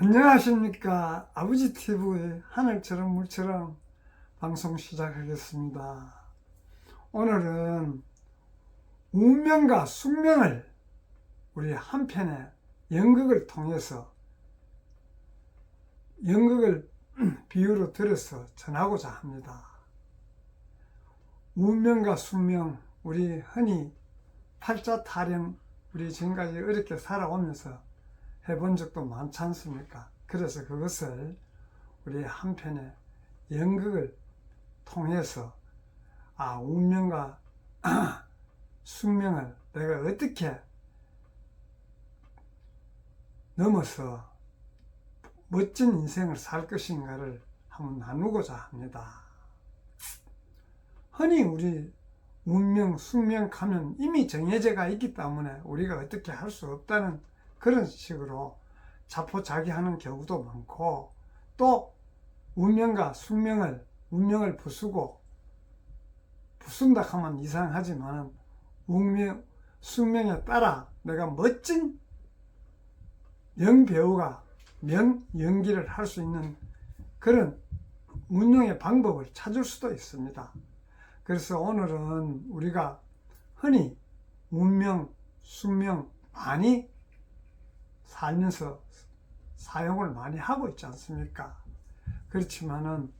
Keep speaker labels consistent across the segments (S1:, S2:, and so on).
S1: 안녕하십니까. 아버지 TV의 하늘처럼 물처럼 방송 시작하겠습니다. 오늘은 운명과 숙명을 우리 한편의 연극을 통해서 연극을 비유로 들어서 전하고자 합니다. 운명과 숙명, 우리 흔히 팔자타령, 우리 지금까지 어렵게 살아오면서 해본 적도 많지 않습니까? 그래서 그것을 우리 한편의 연극을 통해서 운명과 숙명을 내가 어떻게 넘어서 멋진 인생을 살 것인가를 한번 나누고자 합니다. 흔히 우리 운명, 숙명 하면 이미 정해져가 있기 때문에 우리가 어떻게 할 수 없다는 그런 식으로 자포자기하는 경우도 많고, 또 운명과 숙명을 운명을 부순다 하면 이상하지만 운명, 숙명에 따라 내가 멋진 명배우가 명연기를 할 수 있는 그런 운영의 방법을 찾을 수도 있습니다. 그래서 오늘은 우리가 흔히 운명, 숙명 많이 살면서 사용을 많이 하고 있지 않습니까? 그렇지만은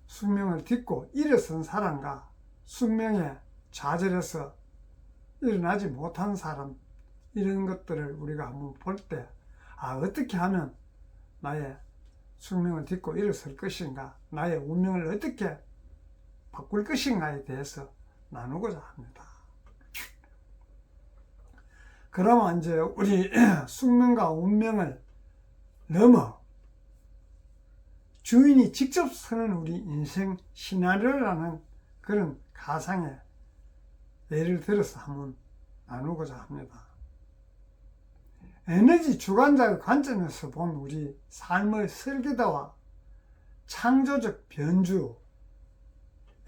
S1: 숙명을 딛고 일어선 사람과 숙명에 좌절해서 일어나지 못한 사람, 이런 것들을 우리가 한번 볼 때 어떻게 하면 나의 숙명을 딛고 일어설 것인가, 나의 운명을 어떻게 바꿀 것인가에 대해서 나누고자 합니다. 그러면 이제 우리 숙명과 운명을 넘어 주인이 직접 쓰는 우리 인생 시나리오라는 그런 가상의 예를 들어서 한번 나누고자 합니다. 에너지 주관자의 관점에서 본 우리 삶의 설계도와 창조적 변주,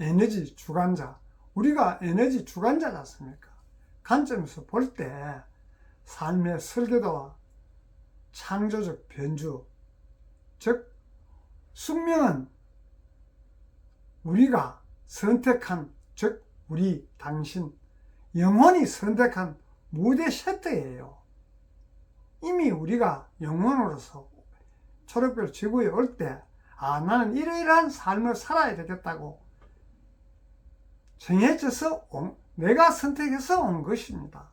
S1: 에너지 주관자, 우리가 에너지 주관자지 않습니까? 관점에서 볼 때 삶의 설계도와 창조적 변주, 즉 숙명은 우리가 선택한, 즉 우리, 당신, 영혼이 선택한 무대 세트예요. 이미 우리가 영혼으로서 초록별 지구에 올 때 나는 이러이러한 삶을 살아야 되겠다고 정해져서 내가 선택해서 온 것입니다.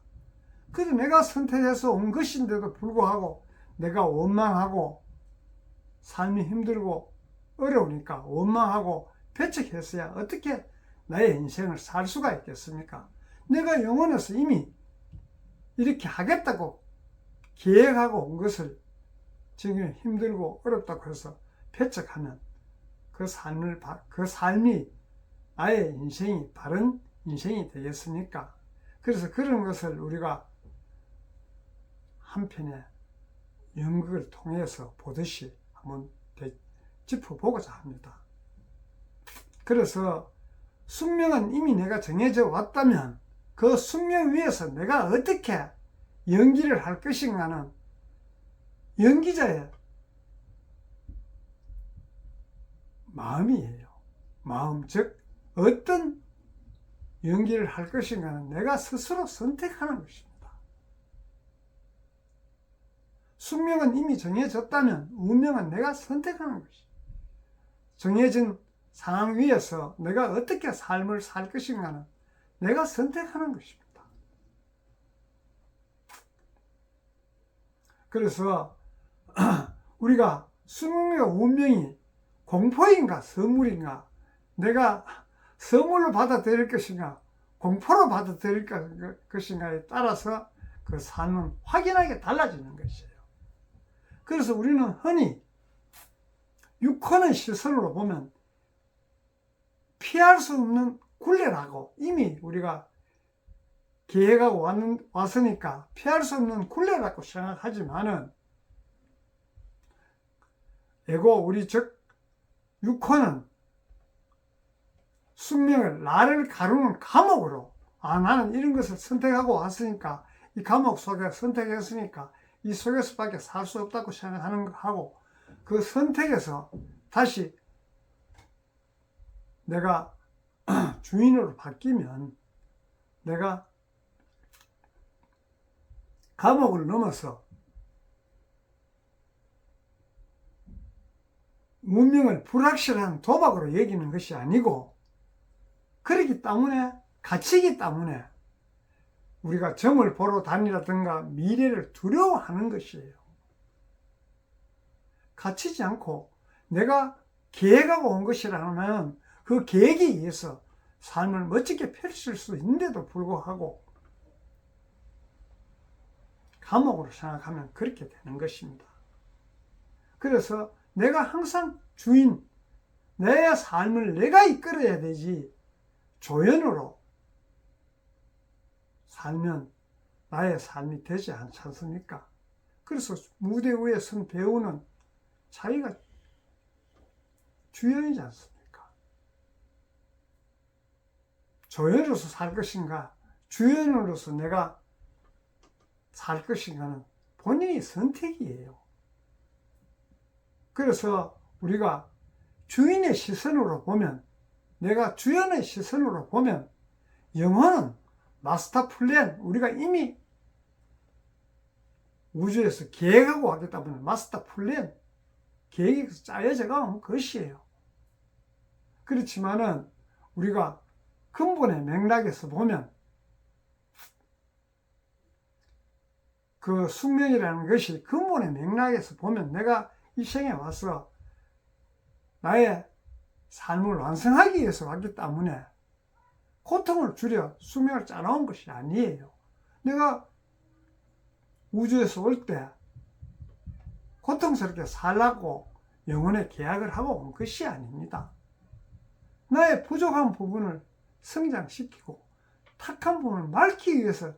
S1: 그래서 내가 선택해서 온 것인데도 불구하고 내가 원망하고 삶이 힘들고 어려우니까 원망하고 배척했어야 어떻게 나의 인생을 살 수가 있겠습니까? 내가 영혼에서 이미 이렇게 하겠다고 계획하고 온 것을 지금 힘들고 어렵다고 해서 배척하면 그 삶이 나의 인생이 바른 인생이 되겠습니까? 그래서 그런 것을 우리가 한편의 연극을 통해서 보듯이 한번 짚어보고자 합니다. 그래서 숙명은 이미 내가 정해져 왔다면 그 숙명 위에서 내가 어떻게 연기를 할 것인가는 연기자의 마음이에요. 마음, 즉 어떤 연기를 할 것인가는 내가 스스로 선택하는 것입니다. 숙명은 이미 정해졌다면 운명은 내가 선택하는 것입니다. 정해진 상황 위에서 내가 어떻게 삶을 살 것인가는 내가 선택하는 것입니다. 그래서 우리가 숙명과 운명이 공포인가 선물인가, 내가 선물로 받아들일 것인가 공포로 받아들일 것인가에 따라서 그 삶은 확연하게 달라지는 것이에요. 그래서 우리는 흔히 육혼의 시선으로 보면 피할 수 없는 굴레라고, 이미 우리가 계획하고 왔으니까 피할 수 없는 굴레라고 생각하지만은, 우리 즉 육혼은 숙명을, 나를 가루는 감옥으로, 나는 이런 것을 선택하고 왔으니까, 이 감옥 속에 선택했으니까 이 속에서밖에 살 수 없다고 생각하는 거 하고, 그 선택에서 다시 내가 주인으로 바뀌면 내가 감옥을 넘어서 문명을 불확실한 도박으로 여기는 것이 아니고, 그렇기 때문에, 갇히기 때문에 우리가 점을 보러 다니라든가 미래를 두려워하는 것이에요. 갇히지 않고 내가 계획하고 온 것이라면 그 계획에 의해서 삶을 멋지게 펼칠 수 있는데도 불구하고 감옥으로 생각하면 그렇게 되는 것입니다. 그래서 내가 항상 주인, 내 삶을 내가 이끌어야 되지 조연으로 살면 나의 삶이 되지 않지 않습니까? 그래서 무대 위에 선 배우는 자기가 주연이지 않습니까? 조연으로서 살 것인가, 주연으로서 내가 살 것인가는 본인의 선택이에요. 그래서 우리가 주인의 시선으로 보면, 내가 주연의 시선으로 보면 영혼은 마스터 플랜, 우리가 이미 우주에서 계획하고 왔기 때문에 마스터 플랜, 계획이 짜여져 온 것이에요. 그렇지만은 우리가 근본의 맥락에서 보면 그 숙명이라는 것이 근본의 맥락에서 보면 내가 이 생에 와서 나의 삶을 완성하기 위해서 왔기 때문에 고통을 줄여 숙명을 짜놓은 것이 아니에요. 내가 우주에서 올 때 고통스럽게 살라고 영혼의 계약을 하고 온 것이 아닙니다. 나의 부족한 부분을 성장시키고 탁한 부분을 맑기 위해서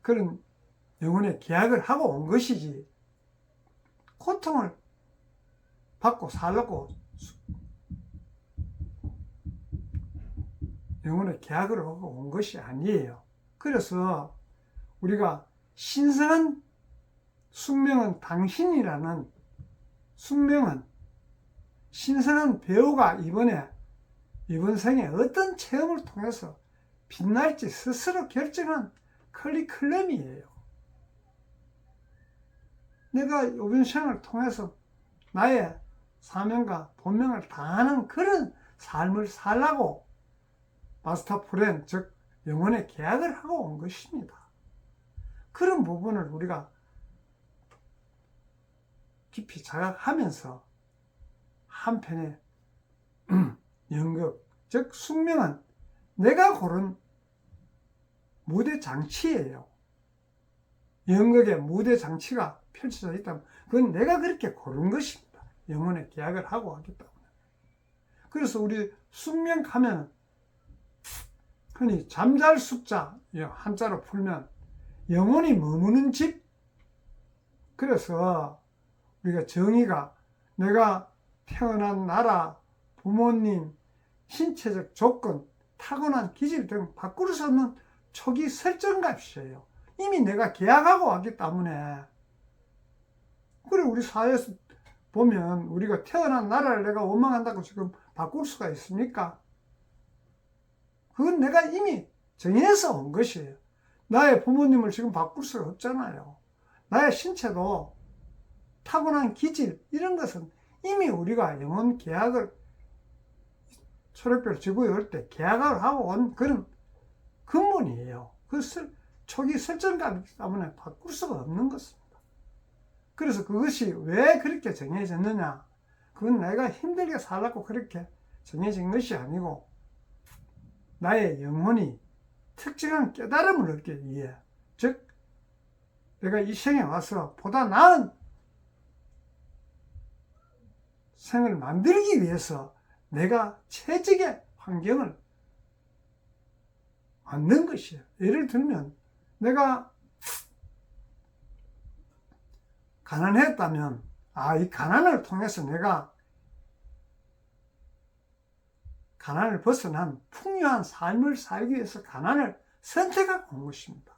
S1: 그런 영혼의 계약을 하고 온 것이지, 고통을 받고 살라고 영혼의 계약을 하고 온 것이 아니에요. 그래서 우리가 신성한 숙명은 당신이라는 숙명은 신선한 배우가 이번 생에 어떤 체험을 통해서 빛날지 스스로 결정한 커리큘럼이에요. 내가 이번 생을 통해서 나의 사명과 본명을 다하는 그런 삶을 살라고 마스터 플랜, 즉 영혼의 계약을 하고 온 것입니다. 그런 부분을 우리가 깊이 자각하면서 한편의 연극, 즉 숙명은 내가 고른 무대 장치예요. 연극의 무대 장치가 펼쳐져 있다면 그건 내가 그렇게 고른 것입니다. 영혼의 계약을 하고 왔기 때문에. 그래서 우리 숙명 하면 흔히 잠잘 숙자, 한자로 풀면 영혼이 머무는 집. 그래서 우리가 정의가 내가 태어난 나라, 부모님, 신체적 조건, 타고난 기질 등 바꿀 수 없는 초기 설정값이에요. 이미 내가 계약하고 왔기 때문에. 그래, 우리 사회에서 보면 우리가 태어난 나라를 내가 원망한다고 지금 바꿀 수가 있습니까? 그건 내가 이미 정해서 온 것이에요. 나의 부모님을 지금 바꿀 수가 없잖아요. 나의 신체도 타고난 기질, 이런 것은 이미 우리가 영혼 계약을 초록별 지구에 올 때 계약을 하고 온 그런 근본이에요. 그 초기 설정감 때문에 바꿀 수가 없는 것입니다. 그래서 그것이 왜 그렇게 정해졌느냐? 그건 내가 힘들게 살라고 그렇게 정해진 것이 아니고 나의 영혼이 특정한 깨달음을 얻기 위해, 즉 내가 이 생에 와서 보다 나은 생을 만들기 위해서 내가 최적의 환경을 만든 것이에요. 예를 들면 내가 가난했다면 이 가난을 통해서 내가 가난을 벗어난 풍요한 삶을 살기 위해서 가난을 선택하고 온 것입니다.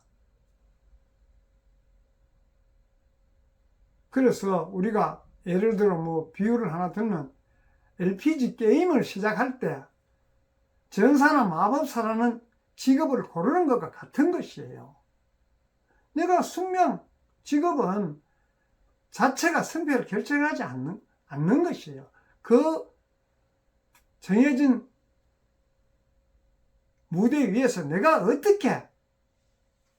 S1: 그래서 우리가 예를 들어 뭐 비유를 하나 들면 RPG 게임을 시작할 때 전사나 마법사라는 직업을 고르는 것과 같은 것이에요. 내가 숙명 직업은 자체가 승패를 결정하지 않는 것이에요. 그 정해진 무대 위에서 내가 어떻게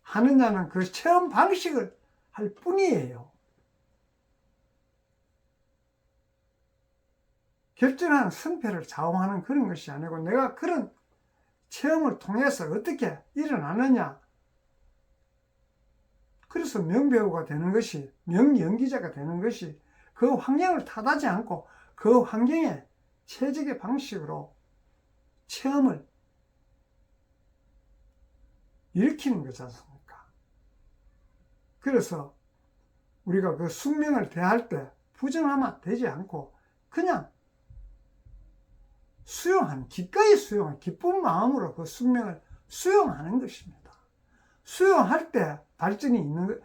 S1: 하느냐는 그 체험 방식을 할 뿐이에요. 결정하는 승패를 좌우하는 그런 것이 아니고 내가 그런 체험을 통해서 어떻게 일어나느냐. 그래서 명배우가 되는 것이, 명연기자가 되는 것이 그 환경을 탓하지 않고 그 환경에 최적의 방식으로 체험을 일으키는 거지 않습니까? 그래서 우리가 그 숙명을 대할 때 부정하면 되지 않고 그냥 수용하는, 기꺼이 수용하는, 기쁜 마음으로 그 숙명을 수용하는 것입니다. 수용할 때 발전이 있는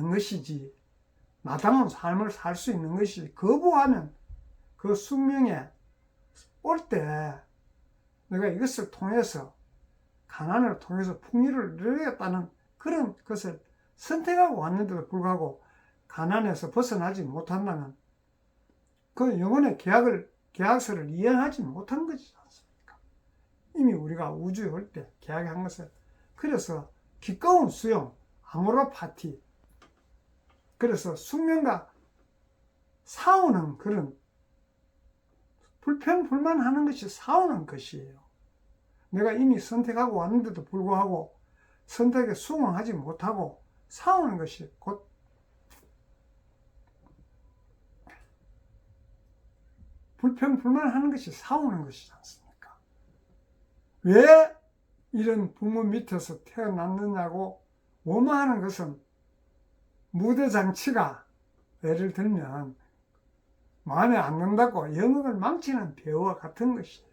S1: 것이지, 마땅한 삶을 살 수 있는 것이지, 거부하면 그 숙명에 올 때 내가 이것을 통해서, 가난을 통해서 풍요를 누리겠다는 그런 것을 선택하고 왔는데도 불구하고 가난에서 벗어나지 못한다는 그 영혼의 계약서를 이행하지 못한 것이지 않습니까? 이미 우리가 우주에 올 때 계약한 것을. 그래서 기꺼운 수용, 아모라 파티. 그래서 숙명과 싸우는 그런 불평불만하는 것이 싸우는 것이에요. 내가 이미 선택하고 왔는데도 불구하고 선택에 수긍하지 못하고 싸우는 것이 곧 불평불만하는 것이 싸우는 것이지 않습니까? 왜 이런 부모 밑에서 태어났느냐고 원망하는 것은 무대장치가 예를 들면 마음에 안 든다고 영역을 망치는 배우와 같은 것이에요.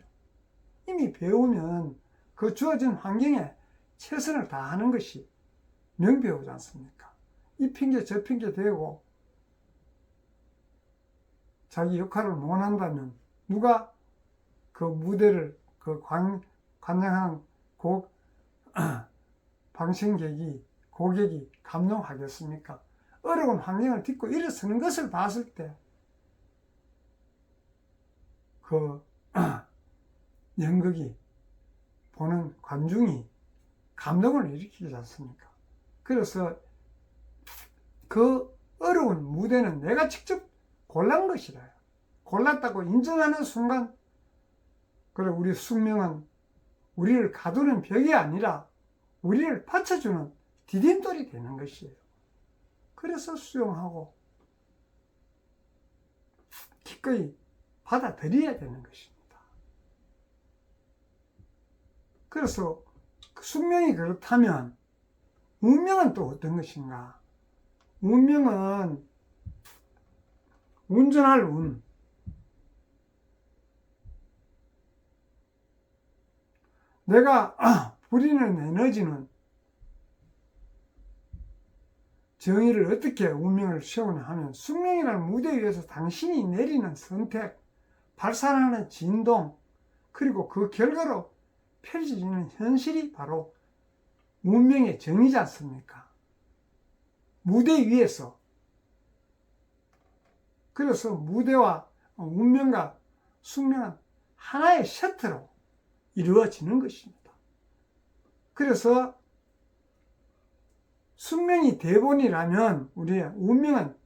S1: 이미 배우면 그 주어진 환경에 최선을 다하는 것이 명배우지 않습니까? 이 핑계 저 핑계 대고 자기 역할을 못한다면 누가 그 무대를 관장하는 고객이 감동하겠습니까? 어려운 환경을 딛고 일어서는 것을 봤을 때 그 연극이 보는 관중이 감동을 일으키지 않습니까? 그래서 그 어려운 무대는 내가 직접 골란 것이라. 골랐다고 인정하는 순간, 그래, 우리 숙명은 우리를 가두는 벽이 아니라 우리를 받쳐주는 디딤돌이 되는 것이에요. 그래서 수용하고 기꺼이 받아들여야 되는 것입니다. 그래서 숙명이 그렇다면 운명은 또 어떤 것인가? 운명은 운전할 운, 내가 부리는 에너지는 정의를 어떻게 운명을 세우냐 하면 숙명이라는 무대 위에서 당신이 내리는 선택, 발산하는 진동, 그리고 그 결과로 펼쳐지는 현실이 바로 운명의 정의지 않습니까? 무대 위에서. 그래서 무대와 운명과 숙명은 하나의 셔틀로 이루어지는 것입니다. 그래서 숙명이 대본이라면 우리의 운명은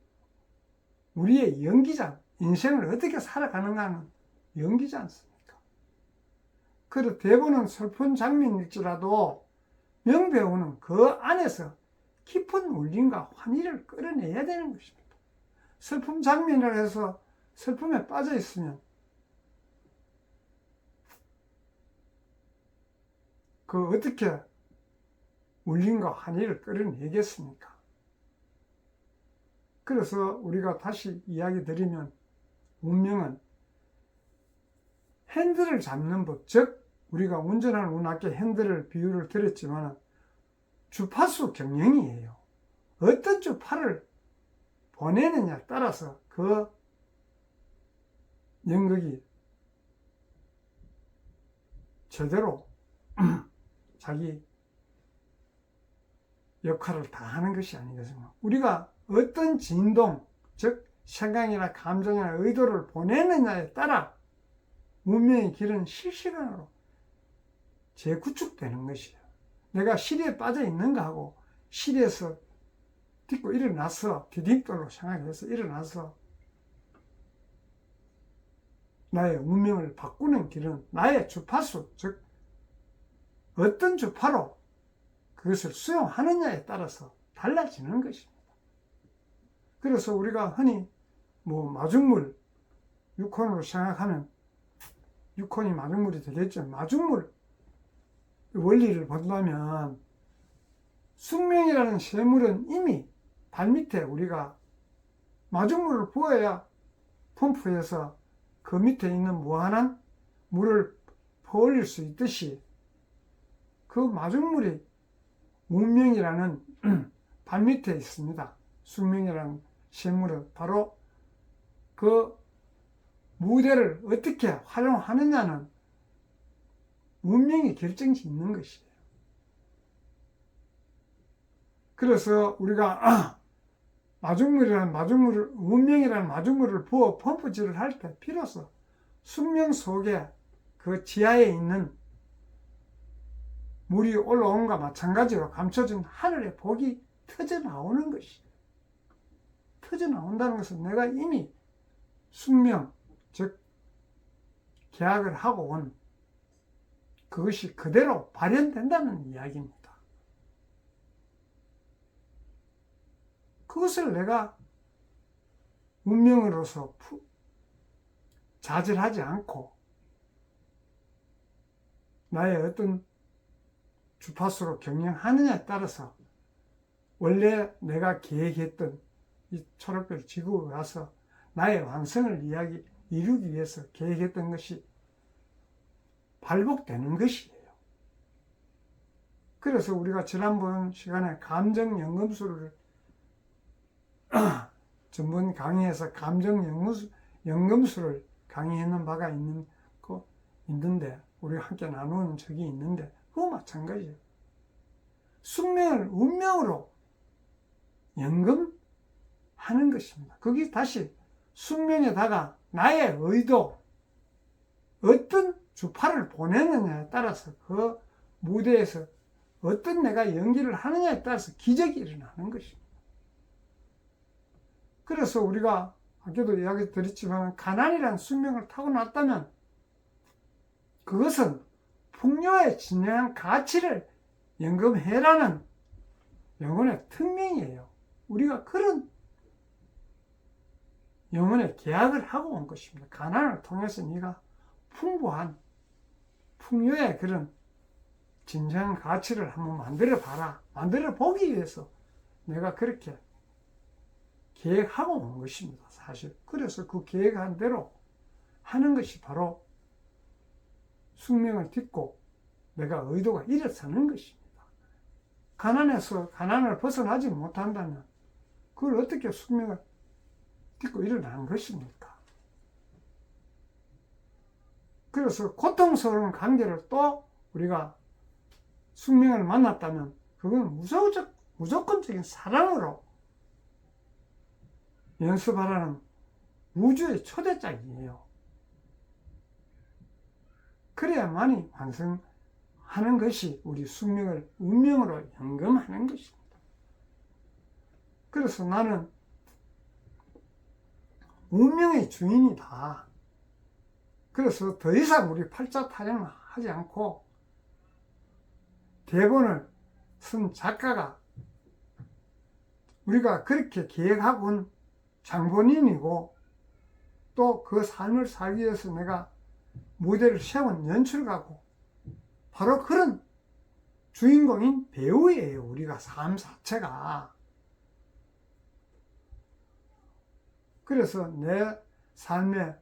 S1: 우리의 연기자, 인생을 어떻게 살아가는가 하는 연기지 않습니까? 그리고 대본은 슬픈 장면일지라도 명배우는 그 안에서 깊은 울림과 환희를 끌어내야 되는 것입니다. 슬픈 장면이라 해서 슬픔에 빠져 있으면 그 어떻게 울림과 환희를 끌어내겠습니까? 그래서 우리가 다시 이야기 드리면 운명은 핸들을 잡는 법, 즉 우리가 운전하는 운학계 핸들을 비유를 드렸지만 주파수 경영이에요. 어떤 주파를 보내느냐에 따라서 그 연극이 제대로 자기 역할을 다 하는 것이 아니겠습니까? 우리가 어떤 진동, 즉 생각이나 감정이나 의도를 보내느냐에 따라 문명의 길은 실시간으로 재구축되는 것이에요. 내가 시리에 빠져 있는가 하고 시리에서 딛고 일어나서 디딤돌로 생각해서 일어나서 나의 운명을 바꾸는 길은 나의 주파수, 즉 어떤 주파로 그것을 수용하느냐에 따라서 달라지는 것입니다. 그래서 우리가 흔히 마중물, 육혼으로 생각하면 육혼이 마중물이 되겠죠. 마중물 원리를 본다면 숙명이라는 쇠물은 이미 발밑에 우리가 마중물을 부어야 펌프해서 그 밑에 있는 무한한 물을 퍼올릴 수 있듯이 그 마중물이 운명이라는 발밑에 있습니다. 숙명이라는 쇠물은 바로 그 무대를 어떻게 활용하느냐는 운명이 결정짓는 것이에요. 그래서 우리가 운명이라는 마중물을 부어 펌프질을 할 때 비로소 숙명 속에 그 지하에 있는 물이 올라온과 마찬가지로 감춰진 하늘의 복이 터져 나오는 것이에요. 터져 나온다는 것은 내가 이미 숙명, 즉 계약을 하고 온 그것이 그대로 발현된다는 이야기입니다. 그것을 내가 운명으로서 좌절하지 않고 나의 어떤 주파수로 경영하느냐에 따라서 원래 내가 계획했던 이 초록별 지구에 와서 나의 완성을 이루기 위해서 계획했던 것이 발복되는 것이에요. 그래서 우리가 지난번 시간에 감정연금술을 전번 강의에서 감정연금술을 강의했는 바가 있는데 우리가 함께 나누는 적이 있는데 그거 마찬가지예요. 숙명을 운명으로 연금하는 것입니다. 그게 다시 숙명에다가 나의 의도, 어떤 주파를 보내느냐에 따라서 그 무대에서 어떤 내가 연기를 하느냐에 따라서 기적이 일어나는 것입니다. 그래서 우리가 아까도 이야기 드렸지만 가난이라는 숙명을 타고났다면 그것은 풍요의 진정한 가치를 연금해라는 영혼의 특명이에요. 우리가 그런 영혼의 계약을 하고 온 것입니다. 가난을 통해서 네가 풍부한 풍요의 그런 진정한 가치를 한번 만들어 봐라. 만들어 보기 위해서 내가 그렇게 계획하고 온 것입니다. 사실 그래서 그 계획한 대로 하는 것이 바로 숙명을 딛고 내가 의도가 일어서는 것입니다. 가난을 벗어나지 못한다면 그걸 어떻게 숙명을 딛고 일어나는 것입니까? 그래서 고통스러운 관계를 또 우리가 숙명을 만났다면 그건 무조건적인 사랑으로 연습하라는 우주의 초대장이에요. 그래야만이 완성하는 것이 우리 숙명을 운명으로 연금하는 것입니다. 그래서 나는 운명의 주인이다. 그래서 더 이상 우리 팔자 타령을 하지 않고 대본을 쓴 작가가 우리가 그렇게 계획하고 온 장본인이고 또 그 삶을 살기 위해서 내가 무대를 세운 연출가고 바로 그런 주인공인 배우예요. 우리가 삶 자체가. 그래서 내 삶에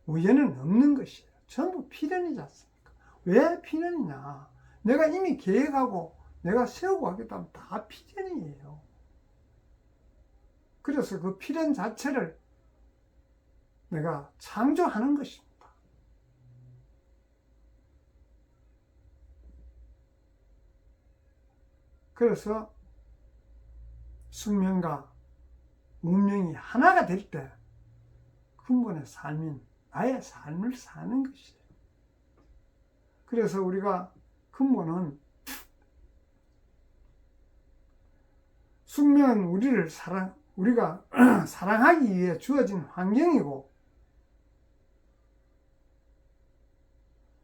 S1: 우연은 없는 것이에요. 전부 필연이지 않습니까? 왜 필연이냐? 내가 이미 계획하고 내가 세우고 하겠다면 다 필연이에요. 그래서 그 필연 자체를 내가 창조하는 것입니다. 그래서 숙명과 운명이 하나가 될 때 근본의 삶인 나의 삶을 사는 것이에요. 그래서 우리가 근본은 숙명은 우리가 사랑하기 위해 주어진 환경이고,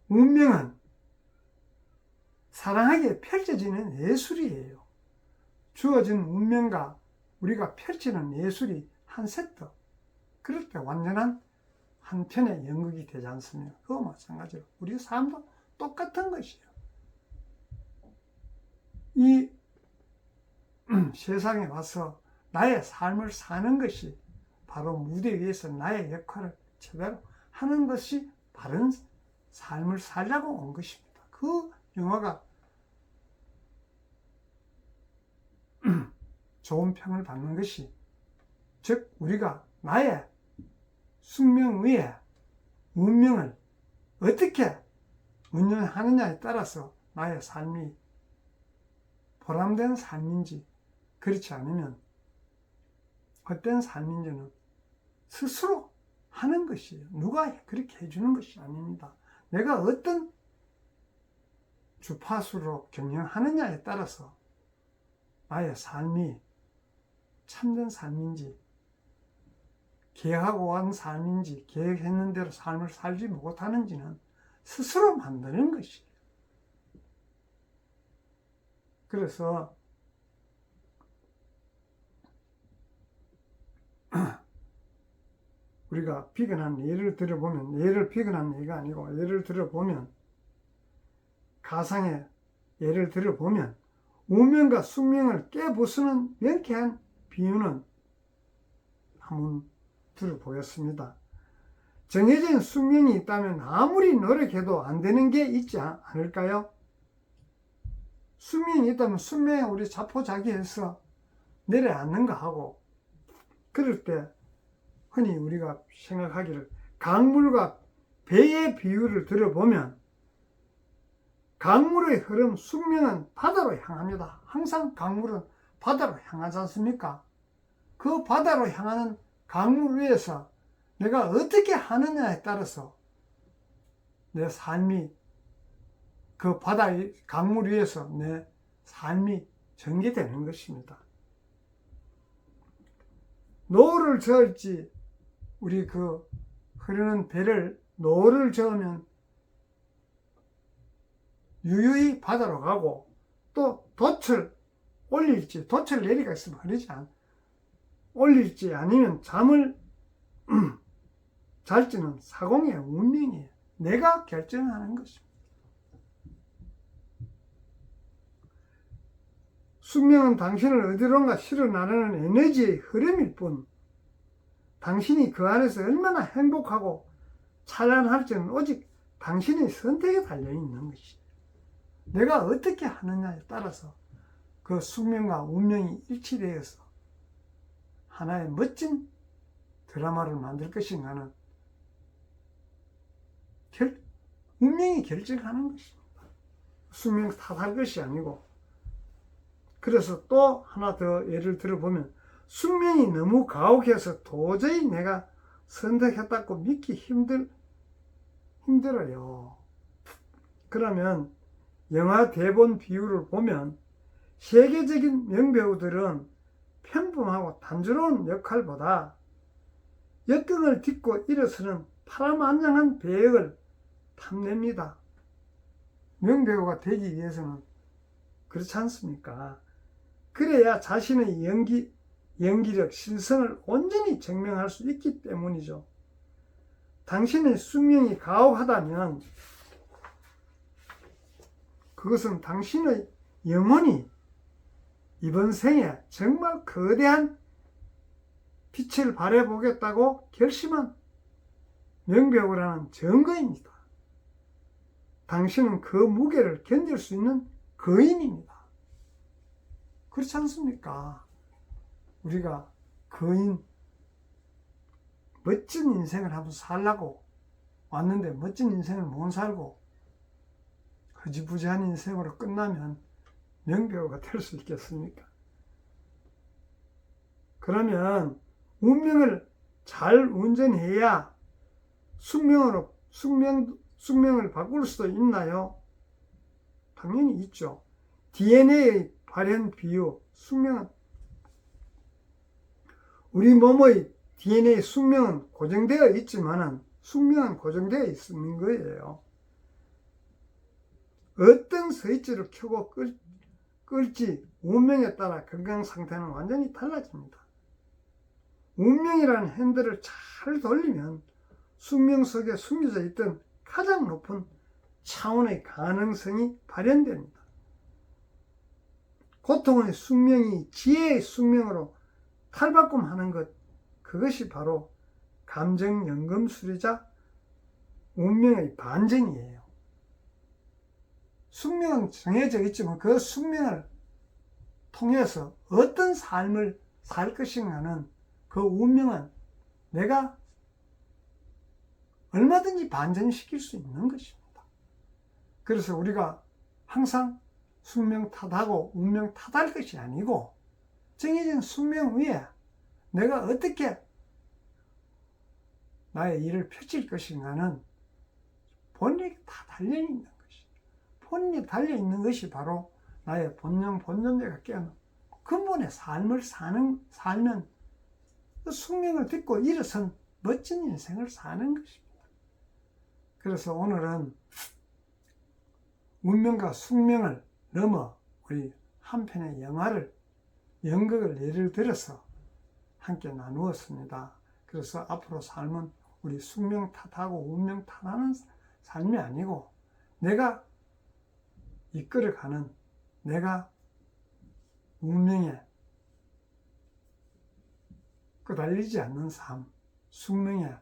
S1: 운명은 사랑하기에 펼쳐지는 예술이에요. 주어진 운명과 우리가 펼치는 예술이 한 세트, 그럴 때 완전한 한 편의 연극이 되지 않습니까? 그거 마찬가지로 우리 삶도 똑같은 것이에요. 이 세상에 와서 나의 삶을 사는 것이 바로 무대 위에서 나의 역할을 제대로 하는 것이 바른 삶을 살려고 온 것입니다. 그 영화가 좋은 평을 받는 것이, 즉 우리가 나의 숙명 위에 운명을 어떻게 운영하느냐에 따라서 나의 삶이 보람된 삶인지 그렇지 않으면 헛된 삶인지는 스스로 하는 것이에요. 누가 그렇게 해주는 것이 아닙니다. 내가 어떤 주파수로 경영하느냐에 따라서 나의 삶이 참된 삶인지, 계획하고 한 삶인지, 계획했는 대로 삶을 살지 못하는지는 스스로 만드는 것이에요. 그래서 우리가 비근한 예를 들어보면, 비근한 예가 아니고 예를 들어보면, 가상의 예를 들어보면 운명과 숙명을 깨부수는 명쾌한 비유는 한번 들어보겠습니다. 정해진 숙명이 있다면 아무리 노력해도 안 되는 게 있지 않을까요? 숙명이 있다면 숙명에 우리 자포자기해서 내려앉는가 하고, 그럴 때 흔히 우리가 생각하기를 강물과 배의 비유를 들어보면 강물의 흐름, 숙명은 바다로 향합니다. 항상 강물은 바다로 향하지 않습니까? 그 바다로 향하는 강물 위에서 내가 어떻게 하느냐에 따라서 내 삶이 그 바다의 강물 위에서 내 삶이 전개되는 것입니다. 노를 저을지, 우리 그 흐르는 배를 노를 저으면 유유히 바다로 가고, 또 돛을 올릴지, 돛을 내리가 있으면 흐르지 않, 올릴지 아니면 잠을 잘지는 사공의 운명이에요. 내가 결정하는 것입니다. 숙명은 당신을 어디론가 실어 나르는 에너지의 흐름일 뿐, 당신이 그 안에서 얼마나 행복하고 찬란할지는 오직 당신의 선택에 달려있는 것이에요. 내가 어떻게 하느냐에 따라서 그 숙명과 운명이 일치되어서 하나의 멋진 드라마를 만들 것인가는 운명이 결정하는 것입니다. 숙명 탓할 것이 아니고. 그래서 또 하나 더 예를 들어보면, 숙명이 너무 가혹해서 도저히 내가 선택했다고 믿기 힘들어요. 그러면 영화 대본 비유를 보면 세계적인 명배우들은 평범하고 단조로운 역할보다 역경을 딛고 일어서는 파란만장한 배역을 탐냅니다. 명배우가 되기 위해서는 그렇지 않습니까? 그래야 자신의 연기력, 실성을 온전히 증명할 수 있기 때문이죠. 당신의 숙명이 가혹하다면 그것은 당신의 영혼이 이번 생에 정말 거대한 빛을 발해보겠다고 결심한 명배우라는 증거입니다. 당신은 그 무게를 견딜 수 있는 거인입니다. 그렇지 않습니까? 우리가 거인 멋진 인생을 한번 살라고 왔는데 멋진 인생을 못 살고 흐지부지한 인생으로 끝나면 명배우가 될 수 있겠습니까? 그러면 운명을 잘 운전해야 숙명을 바꿀 수도 있나요? 당연히 있죠. DNA의 발현 비유, 숙명은 우리 몸의 DNA 숙명은 고정되어 있지만은 숙명은 고정되어 있는 거예요. 어떤 스위치를 켜고 끌지 운명에 따라 건강 상태는 완전히 달라집니다. 운명이라는 핸들을 잘 돌리면 숙명 속에 숨겨져 있던 가장 높은 차원의 가능성이 발현됩니다. 고통의 숙명이 지혜의 숙명으로 탈바꿈하는 것, 그것이 바로 감정 연금술이자 운명의 반전이에요. 숙명은 정해져 있지만 그 숙명을 통해서 어떤 삶을 살 것인가는 그 운명은 내가 얼마든지 반전시킬 수 있는 것입니다. 그래서 우리가 항상 숙명 탓하고 운명 탓할 것이 아니고 정해진 숙명 위에 내가 어떻게 나의 일을 펼칠 것인가는 본인에게 다 달려있는 것이, 본인에 달려있는 것이 바로 나의 본능, 본존재가 깨어난 근본의 삶을 살면 그 숙명을 딛고 일어선 멋진 인생을 사는 것입니다. 그래서 오늘은 운명과 숙명을 넘어 우리 한 편의 연극을 예를 들어서 함께 나누었습니다. 그래서 앞으로 삶은 우리 숙명 탓하고 운명 탓하는 삶이 아니고 내가 이끌어가는 내가 운명에 끄달리지 않는 삶, 숙명에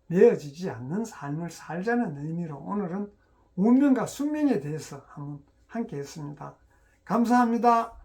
S1: 내어지지 않는 삶을 살자는 의미로 오늘은 운명과 숙명에 대해서 한번 함께 했습니다. 감사합니다.